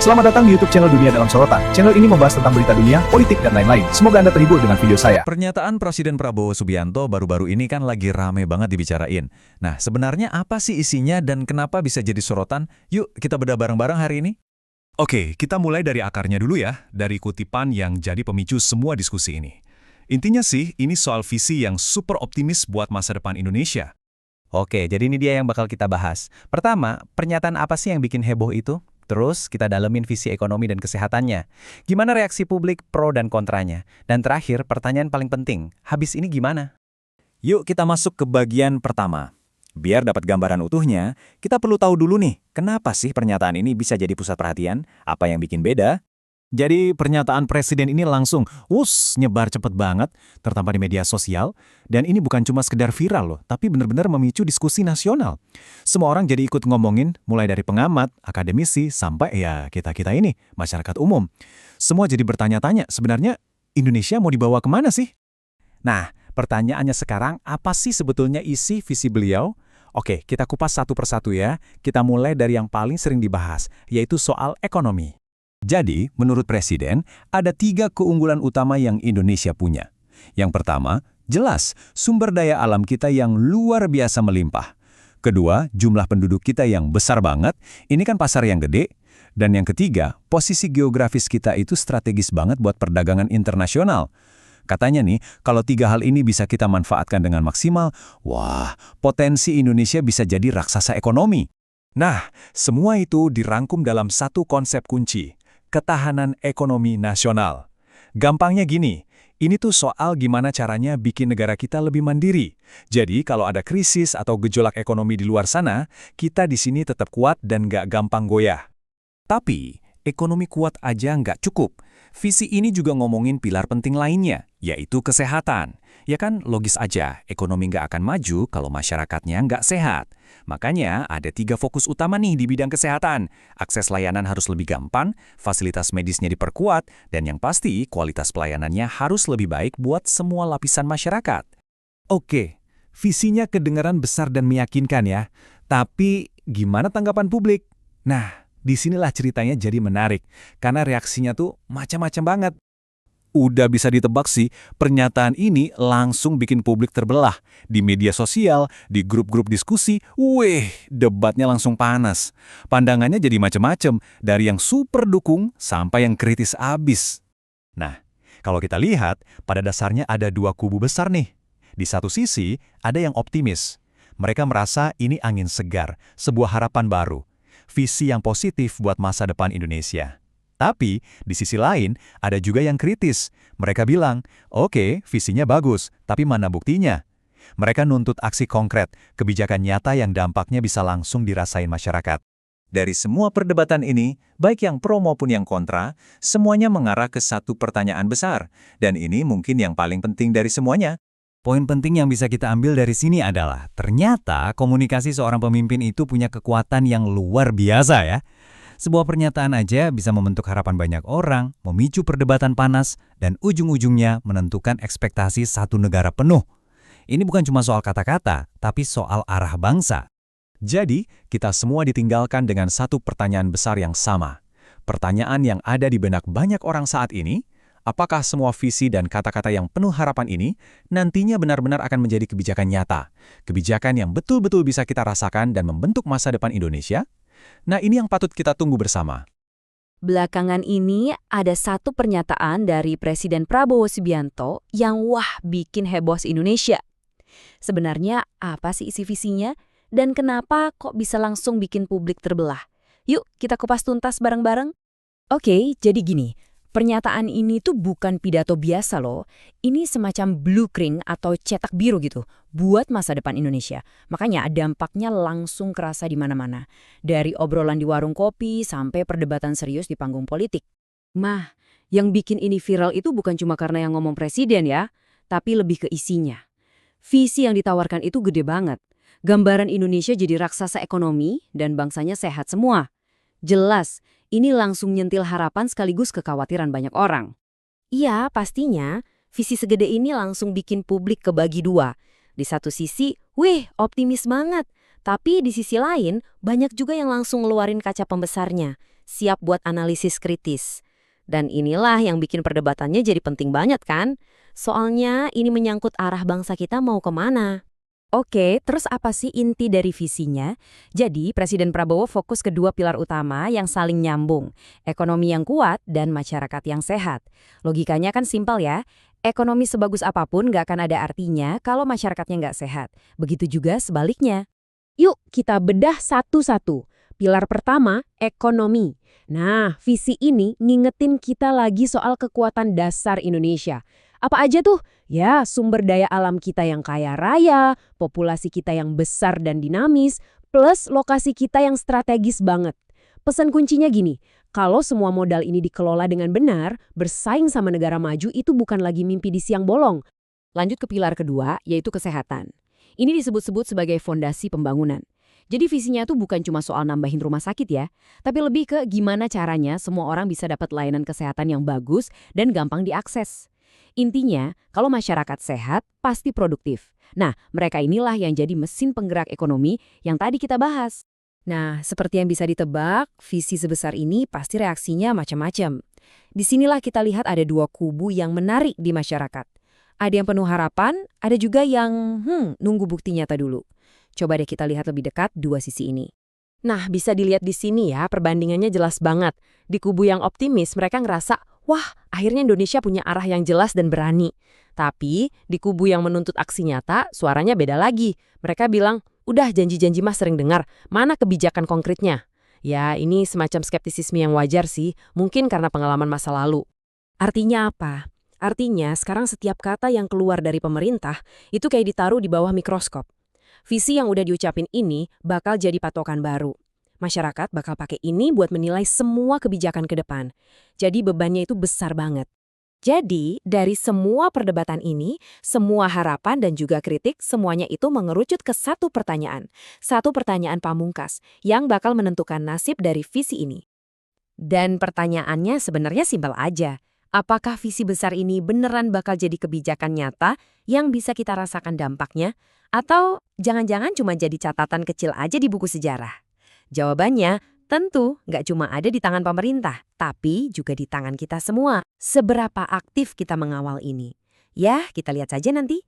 Selamat datang di YouTube channel Dunia Dalam Sorotan. Channel ini membahas tentang berita dunia, politik, dan lain-lain. Semoga Anda terhibur dengan video saya. Pernyataan Presiden Prabowo Subianto baru-baru ini kan lagi rame banget dibicarain. Nah, sebenarnya apa sih isinya dan kenapa bisa jadi sorotan? Yuk, kita bedah bareng-bareng hari ini. Oke, kita mulai dari akarnya dulu ya, dari kutipan yang jadi pemicu semua diskusi ini. Intinya sih, ini soal visi yang super optimis buat masa depan Indonesia. Oke, jadi ini dia yang bakal kita bahas. Pertama, pernyataan apa sih yang bikin heboh itu? Terus kita dalemin visi ekonomi dan kesehatannya. Gimana reaksi publik pro dan kontranya? Dan terakhir, pertanyaan paling penting, habis ini gimana? Yuk kita masuk ke bagian pertama. Biar dapat gambaran utuhnya, kita perlu tahu dulu nih, kenapa sih pernyataan ini bisa jadi pusat perhatian? Apa yang bikin beda? Jadi pernyataan presiden ini langsung, nyebar cepet banget, terutama di media sosial. Dan ini bukan cuma sekedar viral loh, tapi benar-benar memicu diskusi nasional. Semua orang jadi ikut ngomongin, mulai dari pengamat, akademisi, sampai ya kita-kita ini, masyarakat umum. Semua jadi bertanya-tanya, sebenarnya Indonesia mau dibawa kemana sih? Nah, pertanyaannya sekarang, apa sih sebetulnya isi visi beliau? Oke, kita kupas satu persatu ya. Kita mulai dari yang paling sering dibahas, yaitu soal ekonomi. Jadi, menurut Presiden, ada 3 keunggulan utama yang Indonesia punya. Yang pertama, jelas sumber daya alam kita yang luar biasa melimpah. Kedua, jumlah penduduk kita yang besar banget, ini kan pasar yang gede. Dan yang ketiga, posisi geografis kita itu strategis banget buat perdagangan internasional. Katanya nih, kalau 3 hal ini bisa kita manfaatkan dengan maksimal, wah, potensi Indonesia bisa jadi raksasa ekonomi. Nah, semua itu dirangkum dalam satu konsep kunci. Ketahanan ekonomi nasional. Gampangnya gini, ini tuh soal gimana caranya bikin negara kita lebih mandiri. Jadi kalau ada krisis atau gejolak ekonomi di luar sana, kita di sini tetap kuat dan nggak gampang goyah. Tapi, ekonomi kuat aja nggak cukup. Visi ini juga ngomongin pilar penting lainnya, yaitu kesehatan. Ya kan logis aja, ekonomi nggak akan maju kalau masyarakatnya nggak sehat. Makanya ada 3 fokus utama nih di bidang kesehatan. Akses layanan harus lebih gampang, fasilitas medisnya diperkuat, dan yang pasti kualitas pelayanannya harus lebih baik buat semua lapisan masyarakat. Oke, visinya kedengaran besar dan meyakinkan ya. Tapi gimana tanggapan publik? Nah, disinilah ceritanya jadi menarik, karena reaksinya tuh macam-macam banget. Udah bisa ditebak sih, pernyataan ini langsung bikin publik terbelah. Di media sosial, di grup-grup diskusi, debatnya langsung panas. Pandangannya jadi macam-macam, dari yang super dukung sampai yang kritis abis. Nah, kalau kita lihat, pada dasarnya ada 2 kubu besar nih. Di satu sisi, ada yang optimis. Mereka merasa ini angin segar, sebuah harapan baru. Visi yang positif buat masa depan Indonesia. Tapi, di sisi lain, ada juga yang kritis. Mereka bilang, oke, visinya bagus, tapi mana buktinya? Mereka nuntut aksi konkret, kebijakan nyata yang dampaknya bisa langsung dirasain masyarakat. Dari semua perdebatan ini, baik yang pro maupun yang kontra, semuanya mengarah ke satu pertanyaan besar. Dan ini mungkin yang paling penting dari semuanya. Poin penting yang bisa kita ambil dari sini adalah, ternyata komunikasi seorang pemimpin itu punya kekuatan yang luar biasa ya. Sebuah pernyataan aja bisa membentuk harapan banyak orang, memicu perdebatan panas, dan ujung-ujungnya menentukan ekspektasi satu negara penuh. Ini bukan cuma soal kata-kata, tapi soal arah bangsa. Jadi, kita semua ditinggalkan dengan satu pertanyaan besar yang sama. Pertanyaan yang ada di benak banyak orang saat ini, apakah semua visi dan kata-kata yang penuh harapan ini nantinya benar-benar akan menjadi kebijakan nyata? Kebijakan yang betul-betul bisa kita rasakan dan membentuk masa depan Indonesia? Nah, ini yang patut kita tunggu bersama. Belakangan ini ada satu pernyataan dari Presiden Prabowo Subianto yang bikin heboh se-Indonesia. Sebenarnya apa sih isi visinya dan kenapa kok bisa langsung bikin publik terbelah? Yuk kita kupas tuntas bareng-bareng. Oke, jadi gini. Pernyataan ini tuh bukan pidato biasa loh. Ini semacam blueprint atau cetak biru gitu buat masa depan Indonesia. Makanya dampaknya langsung kerasa di mana-mana. Dari obrolan di warung kopi sampai perdebatan serius di panggung politik. Yang bikin ini viral itu bukan cuma karena yang ngomong presiden ya, tapi lebih ke isinya. Visi yang ditawarkan itu gede banget. Gambaran Indonesia jadi raksasa ekonomi dan bangsanya sehat semua. Jelas, ini langsung nyentil harapan sekaligus kekhawatiran banyak orang. Iya, pastinya, visi segede ini langsung bikin publik kebagi 2. Di satu sisi, optimis banget. Tapi di sisi lain, banyak juga yang langsung ngeluarin kaca pembesarnya. siap buat analisis kritis. Dan inilah yang bikin perdebatannya jadi penting banget kan? Soalnya ini menyangkut arah bangsa kita mau kemana. Oke, terus apa sih inti dari visinya? Jadi, Presiden Prabowo fokus ke dua pilar utama yang saling nyambung, ekonomi yang kuat dan masyarakat yang sehat. Logikanya kan simpel ya, ekonomi sebagus apapun nggak akan ada artinya kalau masyarakatnya nggak sehat. Begitu juga sebaliknya. Yuk kita bedah satu-satu. Pilar pertama, ekonomi. Nah, visi ini ngingetin kita lagi soal kekuatan dasar Indonesia. Apa aja tuh? Ya, sumber daya alam kita yang kaya raya, populasi kita yang besar dan dinamis, plus lokasi kita yang strategis banget. Pesan kuncinya gini, kalau semua modal ini dikelola dengan benar, bersaing sama negara maju itu bukan lagi mimpi di siang bolong. Lanjut ke pilar kedua, yaitu kesehatan. Ini disebut-sebut sebagai fondasi pembangunan. Jadi visinya tuh bukan cuma soal nambahin rumah sakit ya, tapi lebih ke gimana caranya semua orang bisa dapat layanan kesehatan yang bagus dan gampang diakses. Intinya, kalau masyarakat sehat, pasti produktif. Nah, mereka inilah yang jadi mesin penggerak ekonomi yang tadi kita bahas. Nah, seperti yang bisa ditebak, visi sebesar ini pasti reaksinya macam-macam. Disinilah kita lihat ada dua kubu yang menarik di masyarakat. Ada yang penuh harapan, ada juga yang nunggu bukti nyata dulu. Coba deh kita lihat lebih dekat dua sisi ini. Nah, bisa dilihat di sini ya, perbandingannya jelas banget. Di kubu yang optimis, mereka ngerasa, wah, akhirnya Indonesia punya arah yang jelas dan berani. Tapi, di kubu yang menuntut aksi nyata, suaranya beda lagi. Mereka bilang, udah janji-janji mah sering dengar, mana kebijakan konkretnya? Ya, ini semacam skeptisisme yang wajar sih, mungkin karena pengalaman masa lalu. Artinya apa? Artinya, sekarang setiap kata yang keluar dari pemerintah, itu kayak ditaruh di bawah mikroskop. Visi yang udah diucapin ini bakal jadi patokan baru. Masyarakat bakal pakai ini buat menilai semua kebijakan ke depan. Jadi bebannya itu besar banget. Jadi, dari semua perdebatan ini, semua harapan dan juga kritik, semuanya itu mengerucut ke satu pertanyaan. Satu pertanyaan pamungkas yang bakal menentukan nasib dari visi ini. Dan pertanyaannya sebenarnya simpel aja. Apakah visi besar ini beneran bakal jadi kebijakan nyata yang bisa kita rasakan dampaknya? Atau jangan-jangan cuma jadi catatan kecil aja di buku sejarah? Jawabannya tentu nggak cuma ada di tangan pemerintah, tapi juga di tangan kita semua. Seberapa aktif kita mengawal ini? Ya, kita lihat saja nanti.